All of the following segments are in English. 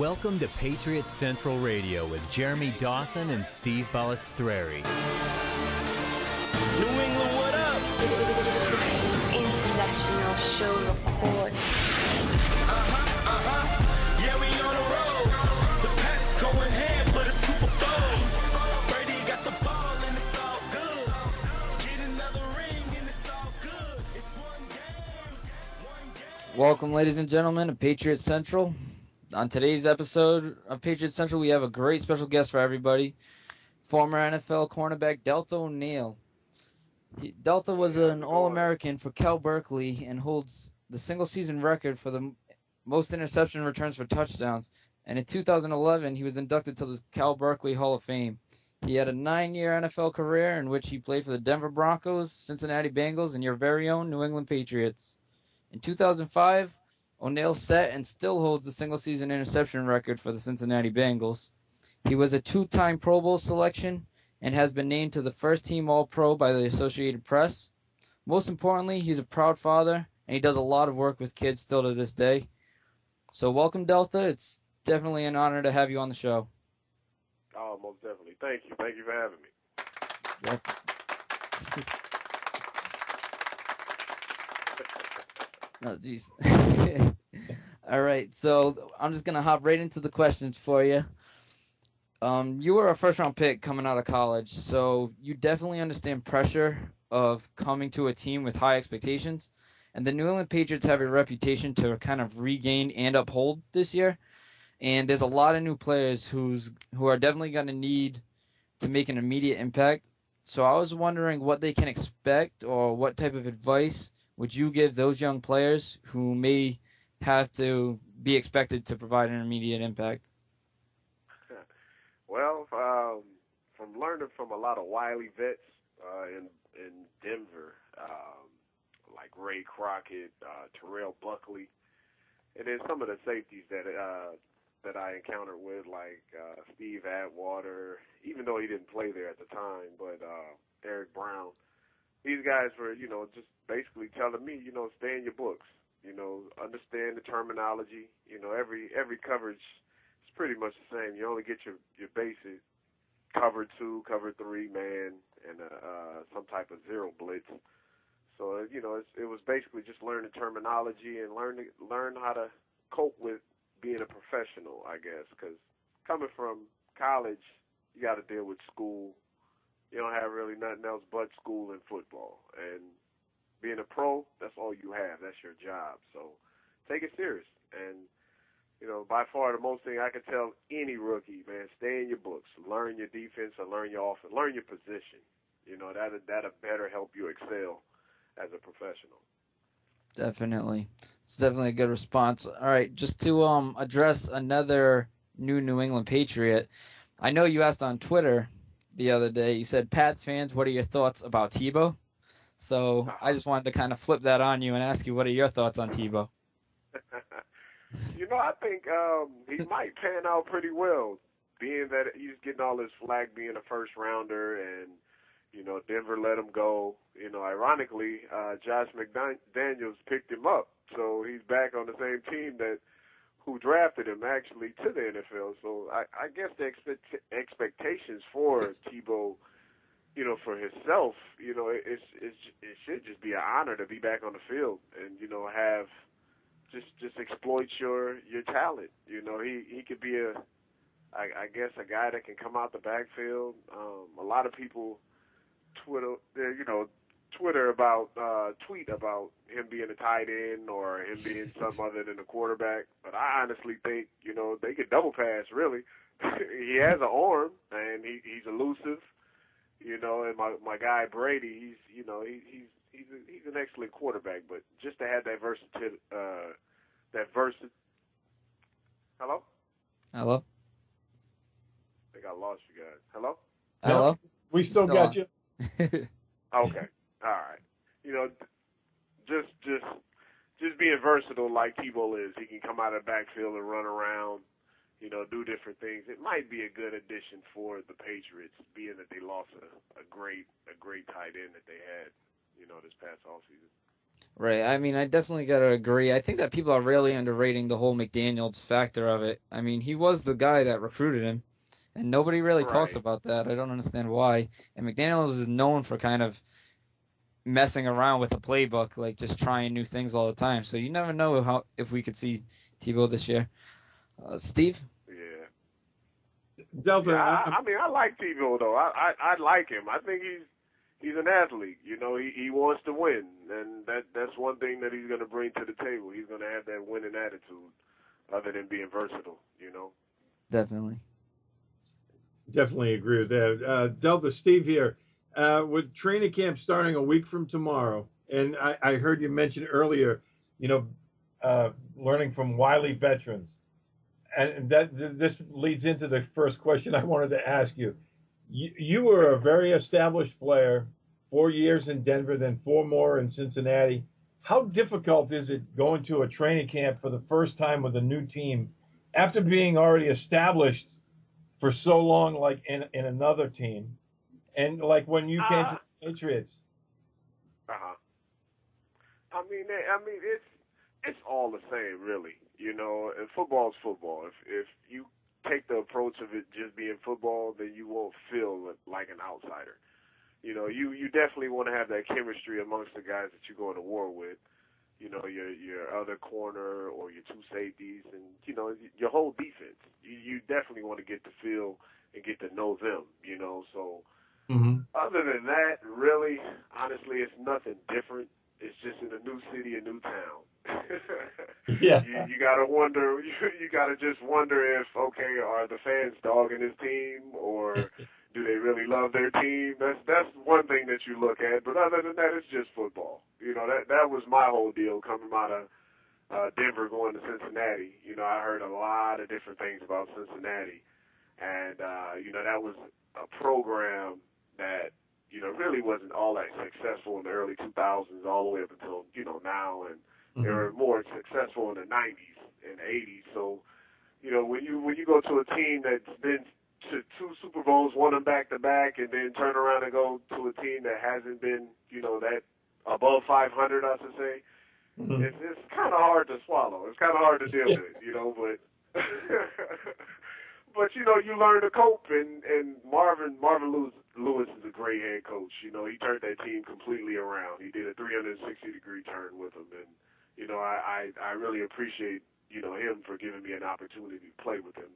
Welcome to Patriots Central Radio with Jeremy Dawson and Steve Balestriei. New England, what up? International show report. Yeah, we on the road. The Pats going ham for the Super Bowl. Brady got the ball and it's all good. Get another ring and it's all good. It's one game. Welcome, ladies and gentlemen, to Patriots Central. On today's episode of Patriots Central, we have a great special guest for everybody. Former NFL cornerback Deltha O'Neal. Deltha was an All-American for Cal Berkeley and holds the single-season record for the most interception returns for touchdowns. And in 2011, he was inducted to the Cal Berkeley Hall of Fame. He had a 9-year NFL career in which he played for the Denver Broncos, Cincinnati Bengals, and your very own New England Patriots. In 2005, O'Neal set and still holds the single-season interception record for the Cincinnati Bengals. He was a 2-time Pro Bowl selection and has been named to the first-team All-Pro by the Associated Press. Most importantly, he's a proud father, and he does a lot of work with kids still to this day. So welcome, Deltha. It's definitely an honor to have you on the show. Oh, most definitely. Thank you. Thank you for having me. Yep. Oh, jeez. All right, so I'm just going to hop right into the questions for you. You were a first-round pick coming out of college, so you definitely understand pressure of coming to a team with high expectations. And the New England Patriots have a reputation to kind of regain and uphold this year. And there's a lot of new players who are definitely going to need to make an immediate impact. So I was wondering what they can expect or what type of advice would you give those young players who may have to be expected to provide an immediate impact? Well, from learning from a lot of wily vets in Denver, like Ray Crockett, Terrell Buckley, and then some of the safeties that I encountered with, like Steve Atwater, even though he didn't play there at the time, but Eric Brown. These guys were, just basically telling me, stay in your books, understand the terminology. Every coverage is pretty much the same. You only get your basic cover 2, cover 3 man, and some type of zero blitz. So, it was basically just learn the terminology and learn how to cope with being a professional, I guess, because coming from college, you got to deal with school. You don't have really nothing else but school and football. And being a pro, that's all you have. That's your job. So take it serious. And, by far the most thing I can tell any rookie, man, stay in your books. Learn your defense or learn your offense. Learn your position. That'll better help you excel as a professional. Definitely. It's definitely a good response. All right, just to address another New England Patriot, I know you asked on Twitter the other day, you said, Pats fans, what are your thoughts about Tebow? So I just wanted to kind of flip that on you and ask you, what are your thoughts on Tebow? I think he might pan out pretty well, being that he's getting all this flack being a first rounder and, Denver let him go. Ironically, Josh McDaniels picked him up. So he's back on the same team who drafted him actually to the NFL. So I guess the expectations for Tebow, for himself, it should just be an honor to be back on the field and, have just exploit your talent. He could be I guess a guy that can come out the backfield. A lot of people tweet about him being a tight end or him being something other than a quarterback. But I honestly think, they could double pass, really. He has an arm, and he's elusive. And my guy Brady, he's an excellent quarterback. But just to have that versatility, Hello? Hello? I think I lost you guys. Hello? Hello? We still got you. Okay. All right. Just being versatile like Tebow is. He can come out of the backfield and run around, do different things. It might be a good addition for the Patriots, being that they lost a great tight end that they had, this past offseason. Right. I mean, I definitely got to agree. I think that people are really underrating the whole McDaniels factor of it. I mean, he was the guy that recruited him, and nobody really talks Right. about that. I don't understand why. And McDaniels is known for kind of messing around with the playbook, like just trying new things all the time. So you never know how if we could see Tebow this year. Steve? Yeah. Delta, Yeah, I mean, I like Tebow though. I like him. I think he's an athlete. You know, he wants to win, and that's one thing that he's going to bring to the table. He's going to have that winning attitude, other than being versatile. You know. Definitely. definitely agree with that. Delta, Steve here. With training camp starting a week from tomorrow, and I heard you mention earlier, learning from wily veterans, and this leads into the first question I wanted to ask you. You were a very established player, 4 years in Denver, then 4 more in Cincinnati. How difficult is it going to a training camp for the first time with a new team after being already established for so long, like in another team? And like when you came to the Patriots. I mean, it's all the same, really. You know, and football's football. If you take the approach of it just being football, then you won't feel like an outsider. You know, you definitely want to have that chemistry amongst the guys that you're going to war with. You know, your other corner or your two safeties, and you know your whole defense. You definitely want to get to feel and get to know them. You know, so. Mm-hmm. Other than that, really, honestly, it's nothing different. It's just in a new city, a new town. Yeah. You gotta wonder. You gotta just wonder if, okay, are the fans dogging his team, or do they really love their team? That's one thing that you look at. But other than that, it's just football. You know, that was my whole deal coming out of Denver going to Cincinnati. You know, I heard a lot of different things about Cincinnati, and you know, that was a program that, you know, really wasn't all that successful in the early 2000s all the way up until, you know, now, and they were more successful in the 90s and 80s. So, you know, when you go to a team that's been to 2 Super Bowls, won them back to back, and then turn around and go to a team that hasn't been, you know, that above 500, I should say, it's kind of hard to swallow. It's kind of hard to deal with, you know, but but you know, you learn to cope, and Marvin Lewis is a great head coach. You know, he turned that team completely around. He did a 360-degree turn with them, and you know, I really appreciate, you know, him for giving me an opportunity to play with him.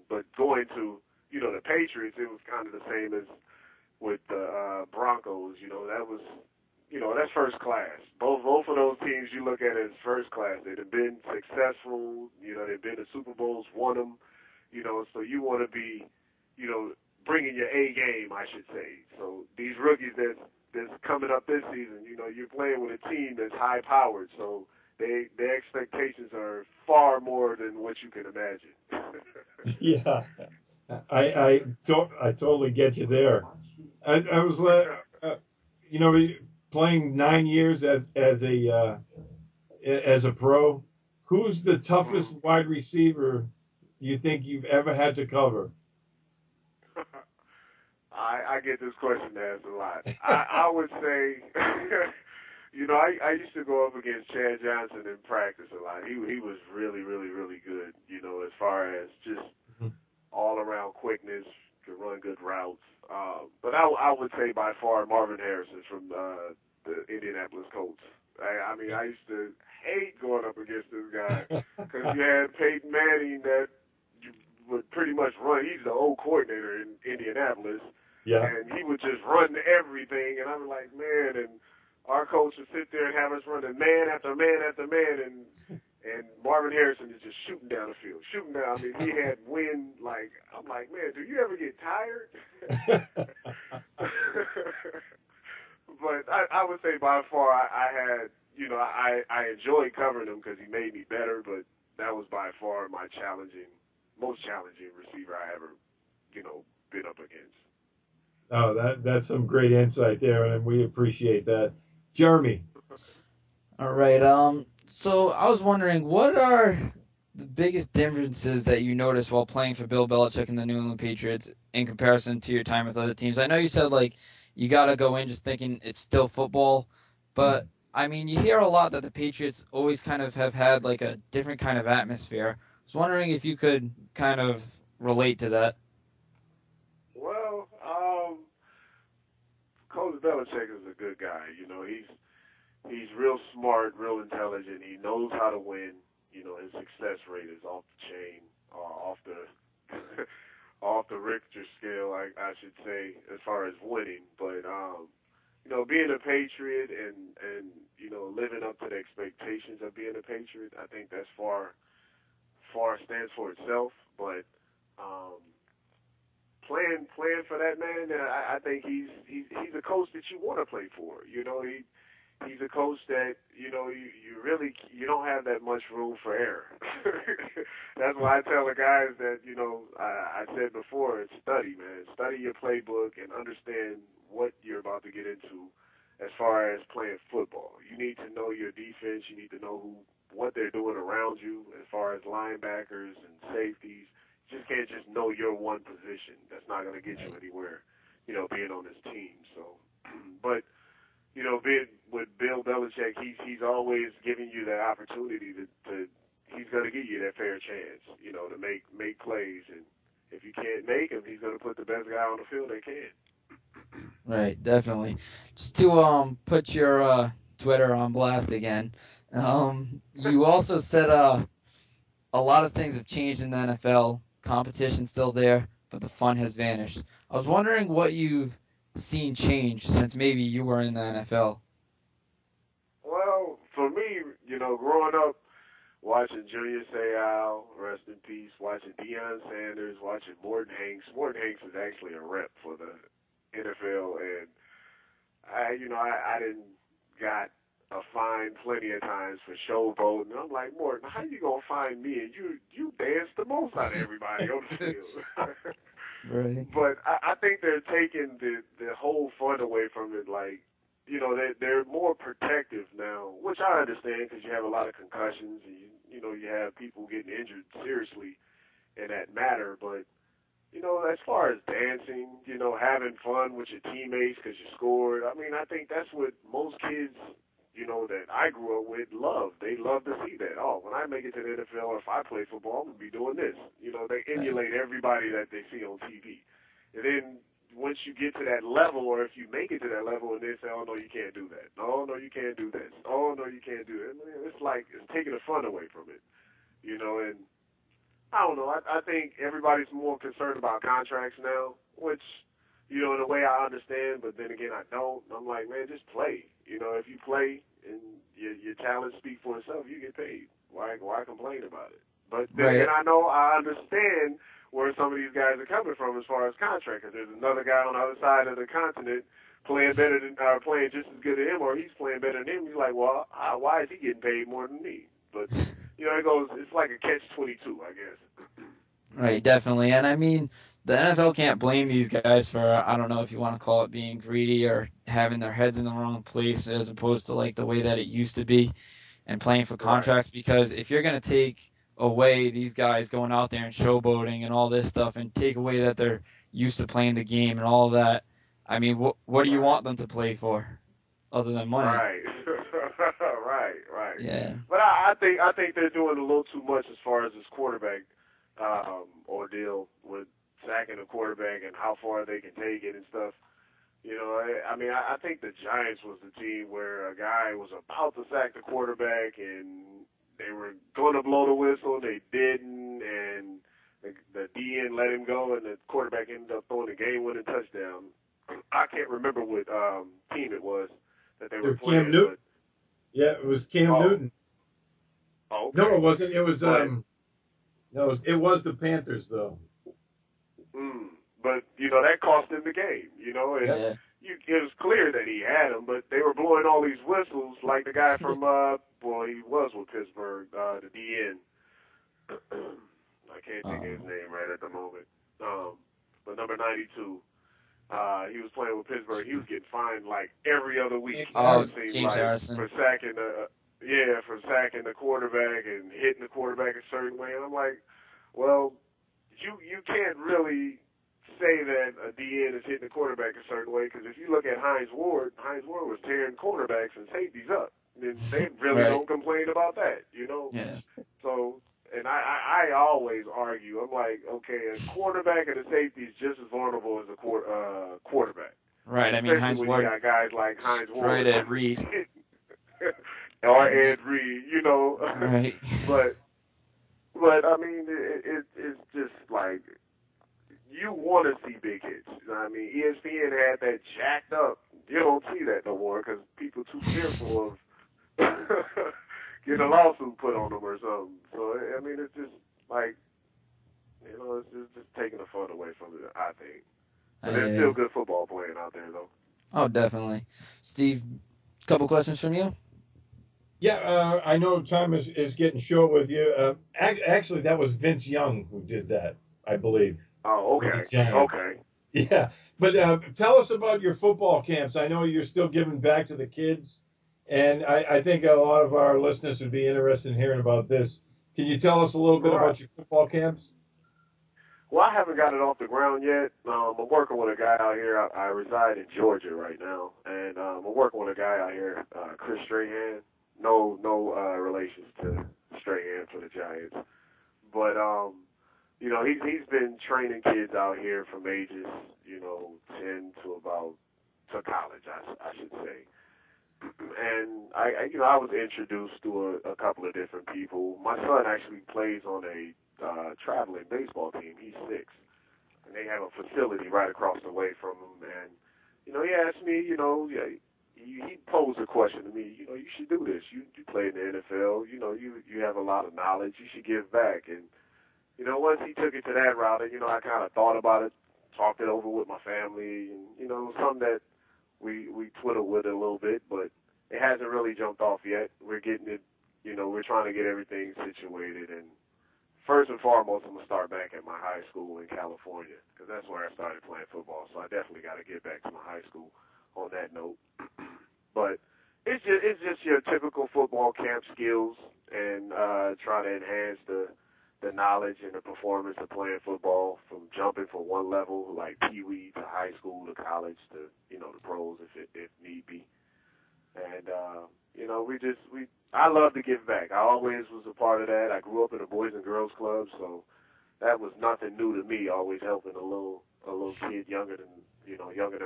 But going to, you know, the Patriots, it was kind of the same as with the Broncos. You know, that was, you know, that's first class. Both of those teams you look at as first class. They've been successful. You know, they've been to Super Bowls, won them. You know, so you want to be, you know, bringing your A game, I should say. So these rookies that's coming up this season, you know, you're playing with a team that's high powered. So their expectations are far more than what you can imagine. Yeah, I totally get you there. I was you know, playing 9 years as a pro. Who's the toughest wide receiver you think you've ever had to cover? I get this question asked a lot. I would say, you know, I used to go up against Chad Johnson in practice a lot. He was really, really, really good, you know, as far as just all-around quickness, could run good routes. But I would say by far Marvin Harrison from the Indianapolis Colts. I mean, I used to hate going up against this guy because you had Peyton Manning that would pretty much run. He's the old coordinator in Indianapolis. Yeah. And he would just run everything. And I'm like, man, and our coach would sit there and have us running man after man after man. And Marvin Harrison is just shooting down the field, shooting down. I mean, he had wind. Like, I'm like, man, do you ever get tired? But I would say by far I had, you know, I enjoyed covering him because he made me better. But that was by far my most challenging receiver I ever, you know, been up against. Oh, that's some great insight there, and we appreciate that. Jeremy. All right. So I was wondering, what are the biggest differences that you noticed while playing for Bill Belichick and the New England Patriots in comparison to your time with other teams? I know you said, like, you got to go in just thinking it's still football, but I mean, you hear a lot that the Patriots always kind of have had like a different kind of atmosphere. I was wondering if you could kind of relate to that. Well, Coach Belichick is a good guy. You know, he's real smart, real intelligent. He knows how to win. You know, his success rate is off the chain, off the off the Richter scale, I should say, as far as winning. But you know, being a Patriot and you know, living up to the expectations of being a Patriot, I think that's far stands for itself. But playing for that man, I think he's a coach that you want to play for. You know, he's a coach that, you know, you don't have that much room for error. That's why I tell the guys that, you know, I said before, it's study, man. Study your playbook and understand what you're about to get into as far as playing football. You need to know your defense. You need to know what they're doing around you as far as linebackers and safeties. You just can't just know your one position. That's not going to get you anywhere, you know, being on this team. So, but you know, with Bill Belichick, he's always giving you that opportunity to he's going to give you that fair chance, you know, to make plays. And if you can't make them, he's going to put the best guy on the field that can. Right, definitely. Just to put your Twitter on blast again, you also said a lot of things have changed in the NFL. Competition's still there, but the fun has vanished. I was wondering what you've seen change since maybe you were in the NFL. Well, for me, you know, growing up, watching Junior Seau, rest in peace, watching Deion Sanders, watching Morton Hanks. Morton Hanks is actually a rep for the NFL, and I didn't got a fine plenty of times for showboating. I'm like, Morton, how you gonna find me? And you dance the most out of everybody on the field. Right. But I think they're taking the whole fun away from it. Like, you know, they're more protective now, which I understand because you have a lot of concussions and you know you have people getting injured seriously in that matter. But you know, as far as dancing, you know, having fun with your teammates because you scored, I mean, I think that's what most kids, you know, that I grew up with love. They love to see that. Oh, when I make it to the NFL or if I play football, I'm going to be doing this. You know, they emulate everybody that they see on TV. And then once you get to that level, or if you make it to that level and they say, oh, no, you can't do that. Oh, no, you can't do this. Oh, no, you can't do it. It's like it's taking the fun away from it, you know, and I don't know. I think everybody's more concerned about contracts now, which, you know, in a way I understand, but then again I don't. I'm like, man, just play. You know, if you play and your talents speak for itself, you get paid. Why complain about it? But then again, I understand where some of these guys are coming from as far as contract. Because there's another guy on the other side of the continent playing better than, playing just as good as him, or he's playing better than him. He's like, well, why is he getting paid more than me? But you know, it's like a catch-22, I guess. Right, definitely. And I mean, the NFL can't blame these guys for, I don't know if you want to call it being greedy or having their heads in the wrong place as opposed to like the way that it used to be and playing for contracts. Right. Because if you're going to take away these guys going out there and showboating and all this stuff and take away that they're used to playing the game and all of that, I mean, what do you want them to play for other than money? Right. Right. Yeah. But I think they're doing a little too much as far as this quarterback ordeal with sacking the quarterback and how far they can take it and stuff. You know, I mean, I think the Giants was the team where a guy was about to sack the quarterback and they were going to blow the whistle, they didn't, and the DN let him go, and the quarterback ended up throwing the game-winning touchdown. I can't remember what team it was that they were playing. Cam Newton. Yeah, it was Cam Newton. Oh, okay. No, it wasn't. It was no, it was the Panthers though. But you know that cost him the game. You know, and it was clear that he had him, but they were blowing all these whistles like the guy from he was with Pittsburgh, the DN. I can't think of his name right at the moment. But number 92. He was playing with Pittsburgh. He was getting fined like every other week. James Harrison. For sacking the quarterback and hitting the quarterback a certain way. And I'm like, well, you can't really say that a DN is hitting the quarterback a certain way because if you look at Hines Ward was tearing cornerbacks and safeties up. They really don't complain about that, you know? Yeah. So, and I always argue, I'm like, okay, a quarterback and a safety is just as vulnerable as a quarterback. Right. I mean, Hines Especially when Ward. you got guys like Hines Ward. Right, Ed Reed. Or Ed Reed, you know. Right. But I mean, it's just like, you want to see big hits. I mean, ESPN had that jacked up. You don't see that no more because people too fearful of getting a lawsuit put on them or something. So, I mean, it's just like, you know, it's just taking the fun away from it, I think. But there's still good football playing out there, though. Oh, definitely. Steve, couple questions from you? Yeah, I know time is getting short with you. Actually, that was Vince Young who did that, I believe. Oh, okay. Okay. Yeah, but tell us about your football camps. I know you're still giving back to the kids, and I think a lot of our listeners would be interested in hearing about this. Can you tell us a little bit about your football camps? Well, I haven't got it off the ground yet. I'm working with a guy out here. I reside in Georgia right now, and I'm working with a guy out here, Chris Strahan. No relations to Strahan for the Giants, but you know, he's been training kids out here from ages, you know, 10 to college, I should say. And I was introduced to a couple of different people. My son actually plays on a traveling baseball team. He's 6, and they have a facility right across the way from him. And you know, he asked me, you know, he posed a question to me. You know, you should do this. You play in the NFL. You know, you have a lot of knowledge. You should give back. And you know, once he took it to that route, you know, I kind of thought about it, talked it over with my family, and you know, something that we twiddled with it a little bit, but it hasn't really jumped off yet. We're getting it, you know, we're trying to get everything situated. And first and foremost, I'm going to start back at my high school in California because that's where I started playing football. So I definitely got to get back to my high school on that note. But it's just your typical football camp skills and try to enhance the knowledge and the performance of playing football, from jumping from one level like Pee-wee to high school to college to, you know, the pros if need be. And you know, I love to give back. I always was a part of that. I grew up in a Boys and Girls Club, so that was nothing new to me. Always helping a little kid younger than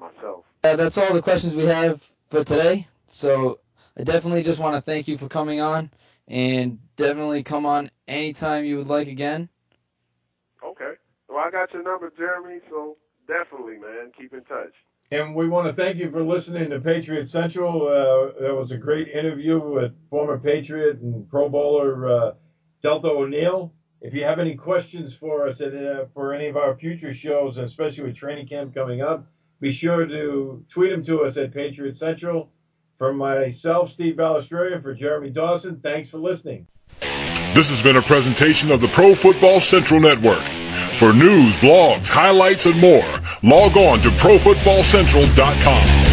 myself. That's all the questions we have for today. So I definitely just want to thank you for coming on, and definitely come on anytime you would like again. Okay. Well, I got your number, Jeremy, so definitely, man, keep in touch. And we want to thank you for listening to Patriots Central. That was a great interview with former Patriot and Pro Bowler Deltha O'Neal. If you have any questions for us for any of our future shows, especially with training camp coming up, be sure to tweet them to us at Patriots Central. From myself, Steve Balestriei, and for Jeremy Dawson, thanks for listening. This has been a presentation of the Pro Football Central Network. For news, blogs, highlights, and more, log on to ProFootballCentral.com.